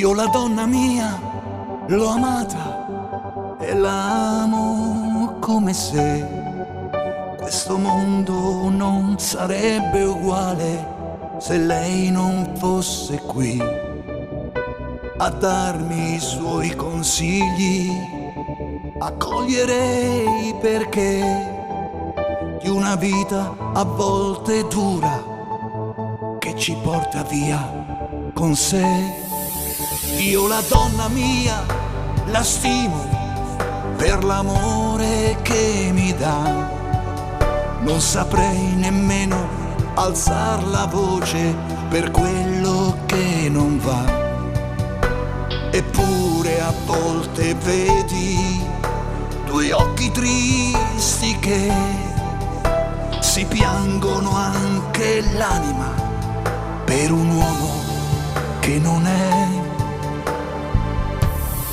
Io la donna mia l'ho amata e la amo come se questo mondo non sarebbe uguale se lei non fosse qui a darmi i suoi consigli. Accoglierei perché di una vita a volte dura che ci porta via con sé. Io la donna mia la stimo per l'amore che mi dà. Non saprei nemmeno alzar la voce per quello che non va. Eppure a volte vedi due occhi tristi che si piangono anche l'anima per un uomo che non è.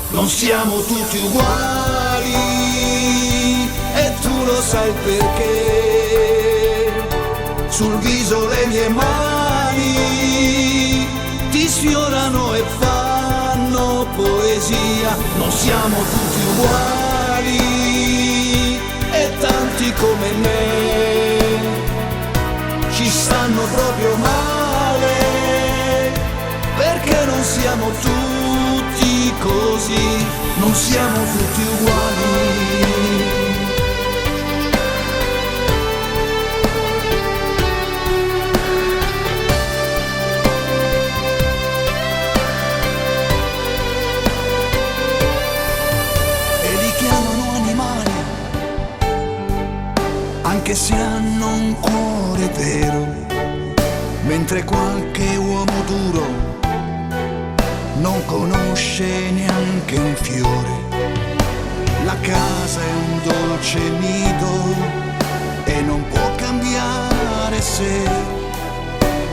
Non siamo tutti uguali e tu lo sai perché. Sul viso le mie mani ti sfiorano e fanno poesia. Non siamo tutti uguali e tanti come me ci stanno proprio male, perché non siamo tutti così, non siamo tutti uguali. Anche se hanno un cuore vero, mentre qualche uomo duro non conosce neanche un fiore. La casa è un dolce nido e non può cambiare se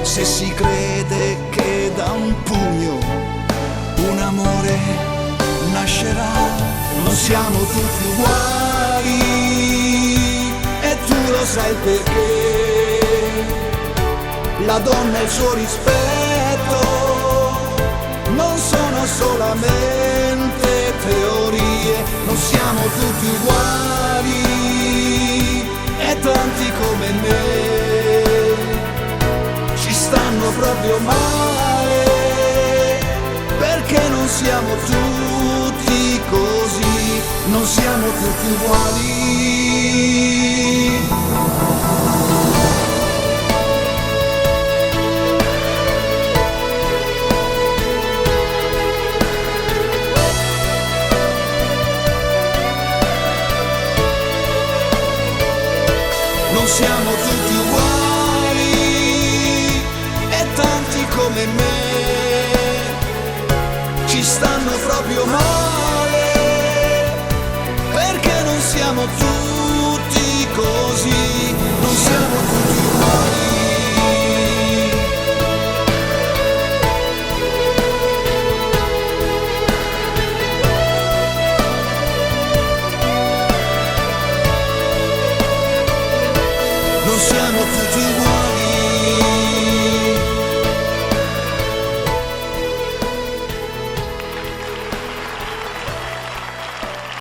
si crede che da un pugno un amore nascerà. Non siamo tutti uguali e tu lo sai perché. La donna e il suo rispetto non sono solamente teorie. Non siamo tutti uguali e tanti come me ci stanno proprio male, perché non siamo tutti così, non siamo tutti uguali. Non siamo tutti uguali e tanti come me ci stanno proprio male, perché non siamo tutti così, non siamo tutti uguali.